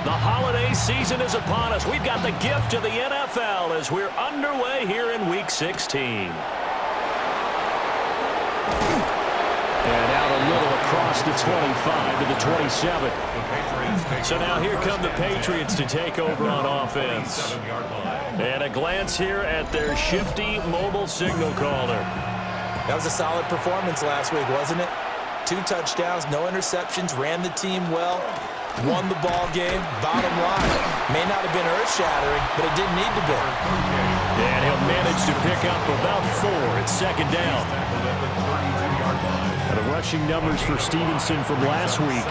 The holiday season is upon us. We've got the gift of the NFL as we're underway here in Week 16. And out a little across the 25 to the 27. So now here come the Patriots to take over on offense. And a glance here at their shifty mobile signal caller. That was a solid performance last week, wasn't it? 2 touchdowns, no interceptions, ran the team well, won the ball game. Bottom line, may not have been earth-shattering, but it didn't need to be. And he'll manage to pick up about 4 at second down. And the rushing numbers for Stevenson from last week,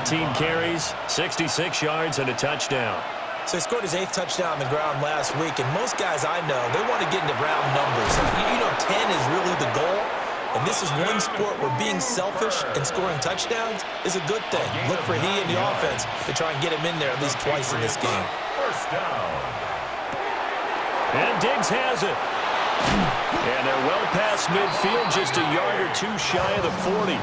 18 carries, 66 yards, and a touchdown. So he scored his 8th touchdown on the ground last week, and most guys I know, they want to get into round numbers. You know, 10 is really the goal, and this is one sport where being selfish and scoring touchdowns is a good thing. Look for he and the offense to try and get him in there at least twice in this game. First down. And Diggs has it. And they're well past midfield, just a yard or 2 shy of the 40.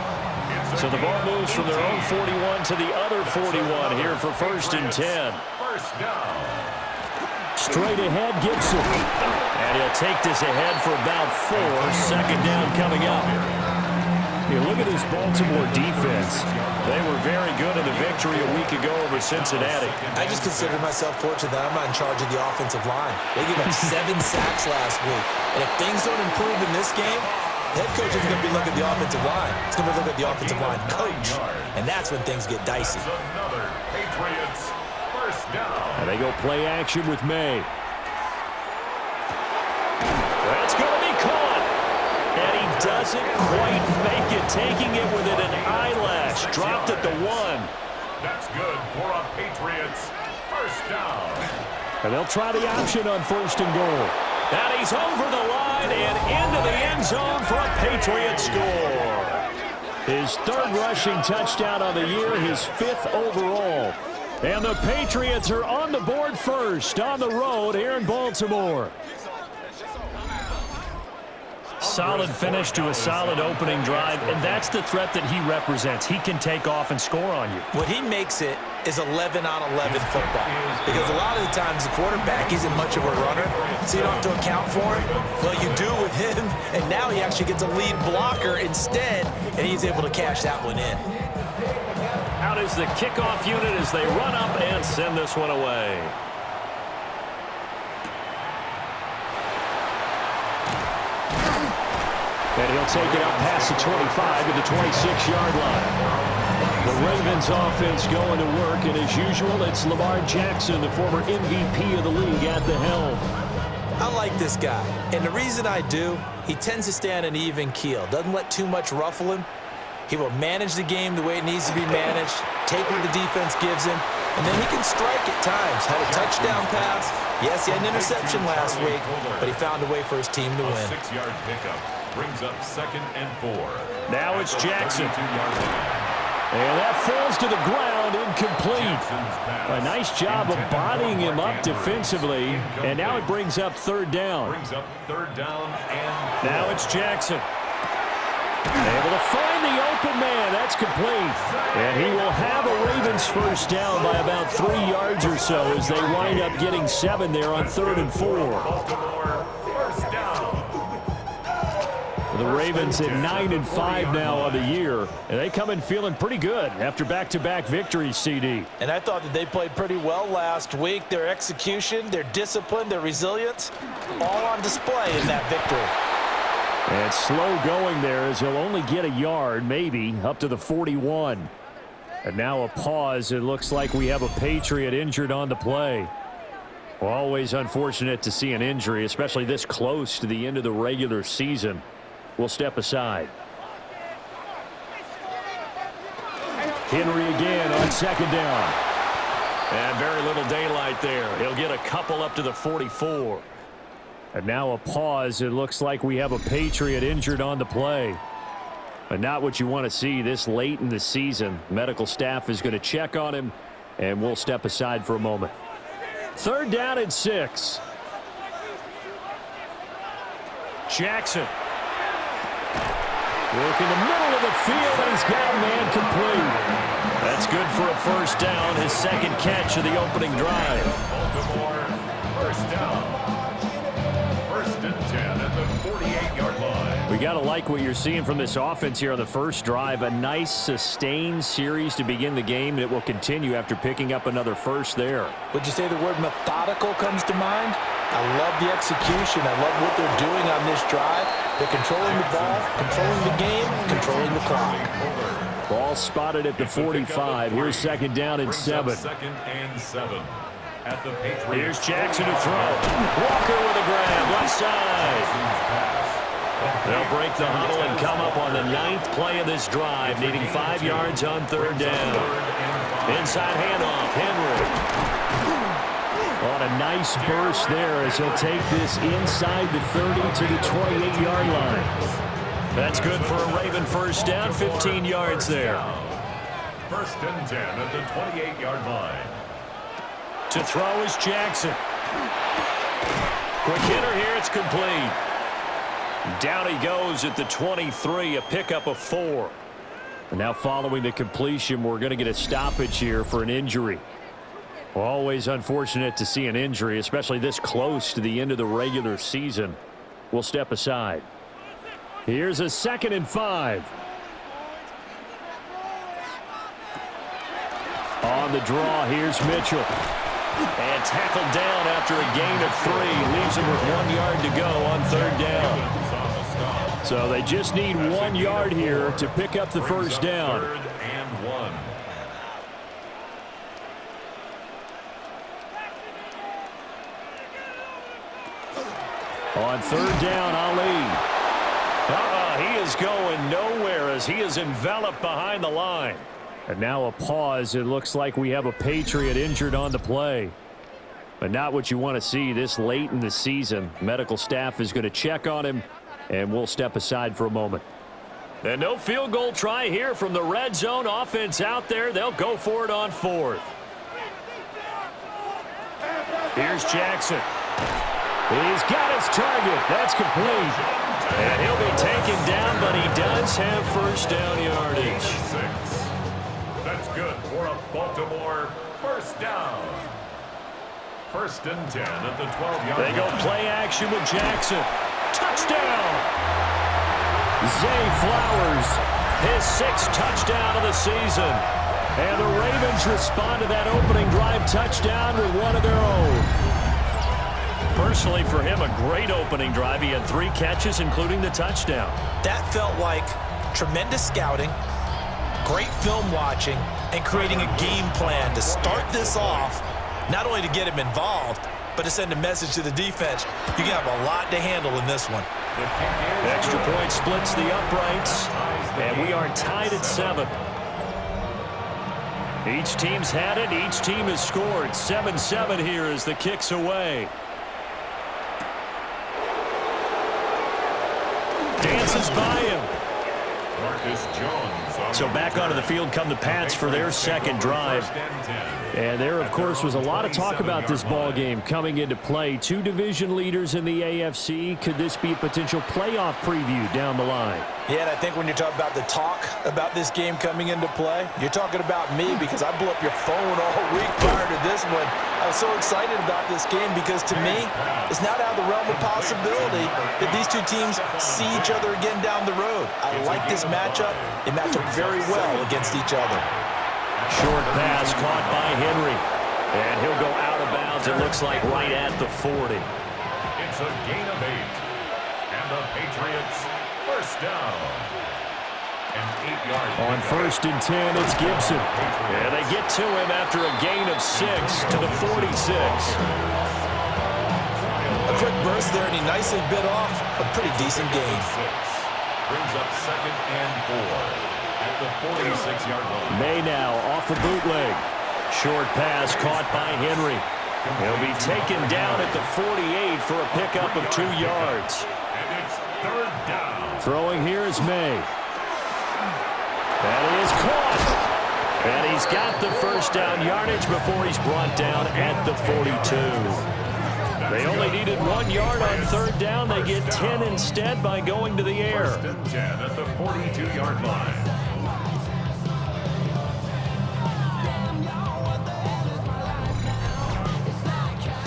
So the ball moves from their own 41 to the other 41 here for 1st and 10. First down. Straight ahead, Gibson. And he'll take this ahead for about 4. Second down coming up. You look at this Baltimore defense. They were very good in the victory a week ago over Cincinnati. I just consider myself fortunate that I'm not in charge of the offensive line. They gave up 7 sacks last week. And if things don't improve in this game, head coach isn't going to be looking at the offensive line. It's going to be looking at the offensive line coach. And that's when things get dicey. Another Patriots first down. And they go play action with May. That's going to be caught. And he doesn't quite make it, taking it within an eyelash. Dropped at the 1. That's good for a Patriots first down. And they'll try the option on 1st and goal. And he's over the line and into the end zone for a Patriots score. His 3rd rushing touchdown on the year, his 5th overall. And the Patriots are on the board first on the road here in Baltimore. Solid finish to a solid opening drive, and that's the threat that he represents. He can take off and score on you. What he makes it is 11 on 11 football. Because a lot of the times the quarterback isn't much of a runner, so you don't have to account for him. Well, you do with him, and now he actually gets a lead blocker instead, and he's able to cash that one in. Out is the kickoff unit as they run up and send this one away. And he'll take it up past the 25 to the 26-yard line. The Ravens offense going to work, and as usual, it's Lamar Jackson, the former MVP of the league, at the helm. I like this guy, and the reason I do, he tends to stay on an even keel. Doesn't let too much ruffle him. He will manage the game the way it needs to be managed, take what the defense gives him, and then he can strike at times. Had a touchdown pass. Yes, he had an interception last week, but he found a way for his team to win. 6-yard pickup brings up 2nd and 4. Now it's Jackson. 32-yard line. And that falls to the ground, incomplete. A nice job of bodying him up defensively, and now it brings up 3rd down. Brings up 3rd down and 4. Now it's Jackson. Able to find the open man. That's complete. And he will have a Ravens first down by about 3 yards or so as they wind up getting 7 there on 3rd and 4. Baltimore first down. The Ravens at 9-5 now on the year, and they come in feeling pretty good after back-to-back victories, CD. And I thought that they played pretty well last week. Their execution, their discipline, their resilience, all on display in that victory. And slow going there as he'll only get a yard, maybe, up to the 41. And now a pause. It looks like we have a Patriot injured on the play. Always unfortunate to see an injury, especially this close to the end of the regular season. We'll step aside. Henry again on 2nd down. And very little daylight there. He'll get a couple up to the 44. And now a pause. It looks like we have a Patriot injured on the play. But not what you want to see this late in the season. Medical staff is going to check on him, and we'll step aside for a moment. 3rd down and 6. Jackson. Work in the middle of the field, and he's got a man complete. That's good for a first down, his second catch of the opening drive. Baltimore, first down. First and 10 at the 48-yard line. We got to like what you're seeing from this offense here on the first drive. A nice, sustained series to begin the game, and it will continue after picking up another first there. Would you say the word methodical comes to mind? I love the execution. I love what they're doing on this drive. They're controlling the ball, controlling the game, controlling the clock. Ball spotted at the 45. Here's second down and 7. Second and 7 at the Patriots. Here's Jackson to throw. Walker with a grab, left side. They'll break the huddle and come up on the 9th play of this drive, needing 5 yards on third down. Inside handoff, Henry. On a nice burst there as he'll take this inside the 30 to the 28-yard line. That's good for a Raven first down, 15 yards there. First and 10 at the 28-yard line. To throw is Jackson. Quick hitter here, it's complete. Down he goes at the 23, a pickup of 4. And now following the completion, we're going to get a stoppage here for an injury. Well, always unfortunate to see an injury, especially this close to the end of the regular season. We'll step aside. Here's a 2nd and 5. On the draw, here's Mitchell. And tackled down after a gain of 3. Leaves him with 1 yard to go on third down. So they just need 1 yard here to pick up the first down. Third and 1. On third down, Ali. He is going nowhere as he is enveloped behind the line. And now a pause. It looks like we have a Patriot injured on the play. But not what you want to see this late in the season. Medical staff is going to check on him, and we'll step aside for a moment. And no field goal try here from the red zone. Offense out there. They'll go for it on 4th. Here's Jackson. He's got his target. That's complete. And he'll be taken down, but he does have first down yardage. 6. That's good for a Baltimore first down. First and 10 at the 12-yard line. They go play action with Jackson. Touchdown! Zay Flowers, his 6th touchdown of the season. And the Ravens respond to that opening drive touchdown with one of their own. Personally, for him, a great opening drive. He had 3 catches, including the touchdown. That felt like tremendous scouting, great film watching, and creating a game plan to start this off, not only to get him involved, but to send a message to the defense. You can have a lot to handle in this one. Extra point splits the uprights, and we are tied at 7. Each team's had it. Each team has scored. 7-7 here as the kick's away. Dances by him. Marcus Jones. So back onto the field come the Pats for their second drive. And there, of course, was a lot of talk about this ball game coming into play. 2 division leaders in the AFC. Could this be a potential playoff preview down the line? Yeah, and I think when you're talking about the talk about this game coming into play, you're talking about me because I blew up your phone all week prior to this one. I was so excited about this game because, to me, it's not out of the realm of possibility that these 2 teams see each other again down the road. I like this matchup. They match up very well against each other. Short pass caught by Henry. And he'll go out of bounds, it looks like, right at the 40. It's a gain of 8. And the Patriots first down. An 8-yard. On first and 10, it's Gibson. And they get to him after a gain of 6 to the 46. A quick burst there, and he nicely bit off a pretty decent gain. Brings up second and 4. At the 46-yard line. May now off the bootleg. Short pass caught by Henry. He'll be taken down at the 48 for a pickup of 2 yards. And it's third down. Throwing here is May. That is caught. And he's got the first down yardage before he's brought down at the 42. They only needed 1 yard on third down. They get 10 instead by going to the air. First and 10 at the 42-yard line.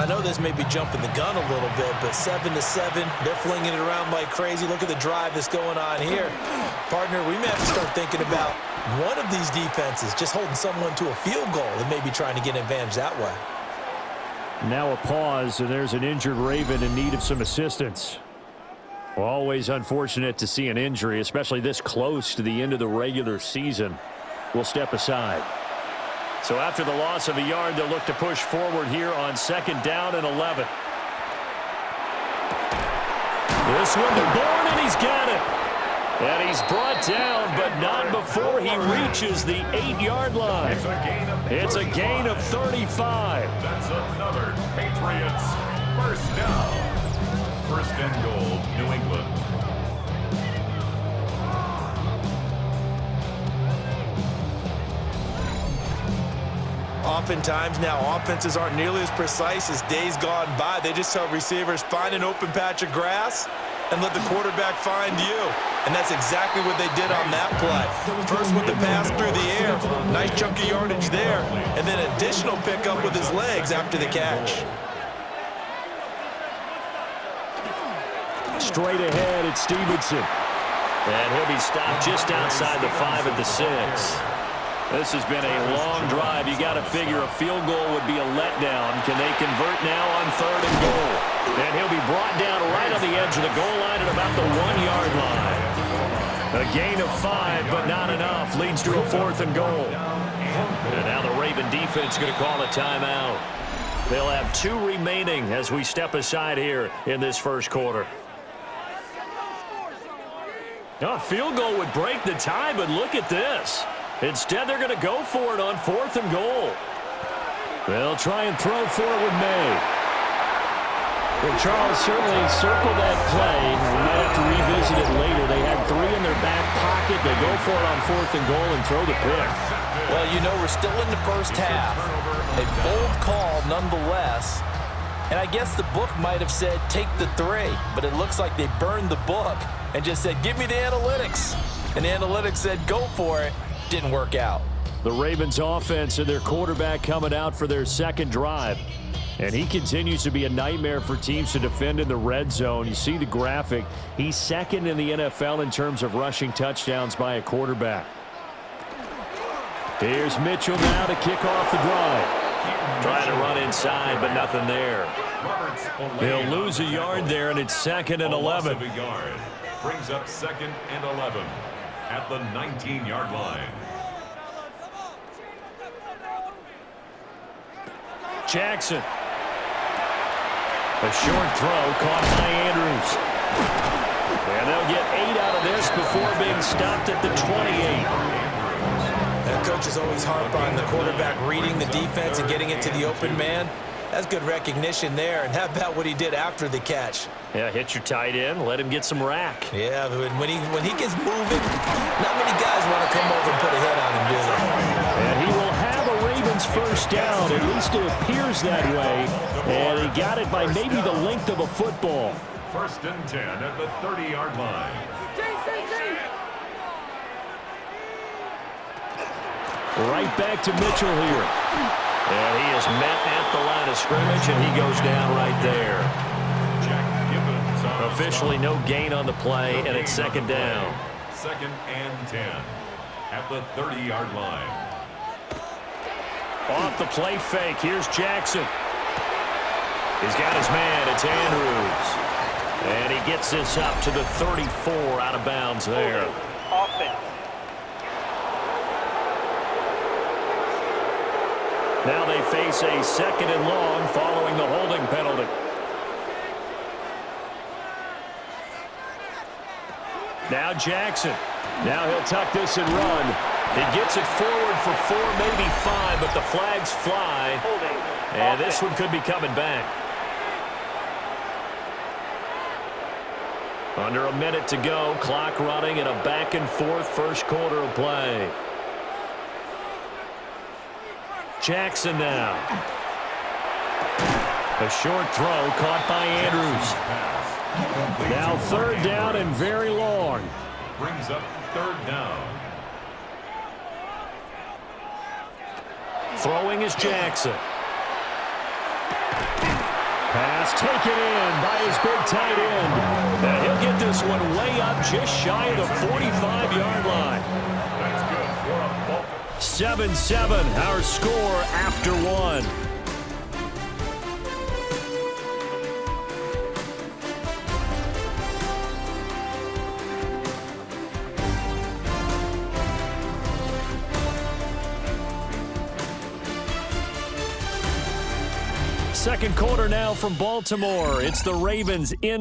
I know this may be jumping the gun a little bit, but 7-7, they're flinging it around like crazy. Look at the drive that's going on here. Partner, we may have to start thinking about one of these defenses just holding someone to a field goal and maybe trying to get an advantage that way. Now a pause, and there's an injured Raven in need of some assistance. Well, always unfortunate to see an injury, especially this close to the end of the regular season. We'll step aside. So after the loss of a yard, they'll look to push forward here on 2nd down and 11. This one to Bourne, and he's got it. And he's brought down, but not before he reaches the 8-yard line. It's a gain of 35. That's another Patriots first down. First and goal, New England. Oftentimes now, offenses aren't nearly as precise as days gone by. They just tell receivers, find an open patch of grass and let the quarterback find you. And that's exactly what they did on that play. First with the pass through the air, nice chunk of yardage there, and then additional pickup with his legs after the catch. Straight ahead, it's Stevenson. And he'll be stopped just outside the 5 at the 6. This has been a long drive. You got to figure a field goal would be a letdown. Can they convert now on 3rd and goal? And he'll be brought down right on the edge of the goal line at about the 1-yard line. A gain of 5, but not enough. Leads to a 4th and goal. And now the Raven defense is going to call a timeout. They'll have 2 remaining as we step aside here in this first quarter. A field goal would break the tie, but look at this. Instead, they're going to go for it on 4th and goal. They'll try and throw for it with May. Well, Charles, certainly circle that play. We might have to revisit it later. They had 3 in their back pocket. They go for it on 4th and goal and throw the pick. Well, you know, we're still in the first half. A bold call nonetheless. And I guess the book might have said take the 3, but it looks like they burned the book and just said, give me the analytics. And the analytics said, go for it. Didn't work out. The Ravens offense and their quarterback coming out for their 2nd drive. And he continues to be a nightmare for teams to defend in the red zone. You see the graphic. He's 2nd in the NFL in terms of rushing touchdowns by a quarterback. Here's Mitchell now to kick off the drive. Trying to run inside, but nothing there. They'll lose a yard there, and it's 2nd and 11. Brings up 2nd and 11 at the 19-yard line. Jackson. A short throw caught by Andrews. And they'll get 8 out of this before being stopped at the 28. And coaches always harp on the quarterback reading the defense and getting it to the open man. That's good recognition there. And how about what he did after the catch? Yeah, hit your tight end, let him get some rack. Yeah, when he gets moving, not many guys want to come over and put a hit on him, do they? And he will have a Ravens first down. At least it appears that way. And he got it by maybe the length of a football. 1st and 10 at the 30-yard line. Right back to Mitchell here. And he is met at the line of scrimmage, and he goes down right there. Officially no gain on the play, and it's 2nd down. 2nd and 10 at the 30-yard line. Off the play fake, here's Jackson. He's got his man, it's Andrews. And he gets this up to the 34 out of bounds there. Offense. Now they face a 2nd and long following the holding penalty. Now Jackson. Now he'll tuck this and run. He gets it forward for 4, maybe 5, but the flags fly. And this one could be coming back. Under a minute to go, clock running, and a back-and-forth first quarter of play. Jackson now. A short throw caught by Andrews. Now 3rd down and very long. Brings up 3rd down. Throwing is Jackson. Pass taken in by his big tight end. And he'll get this one way up just shy of the 45-yard line. That's good for a ball. 7-7, our score after one. Second quarter now from Baltimore. It's the Ravens in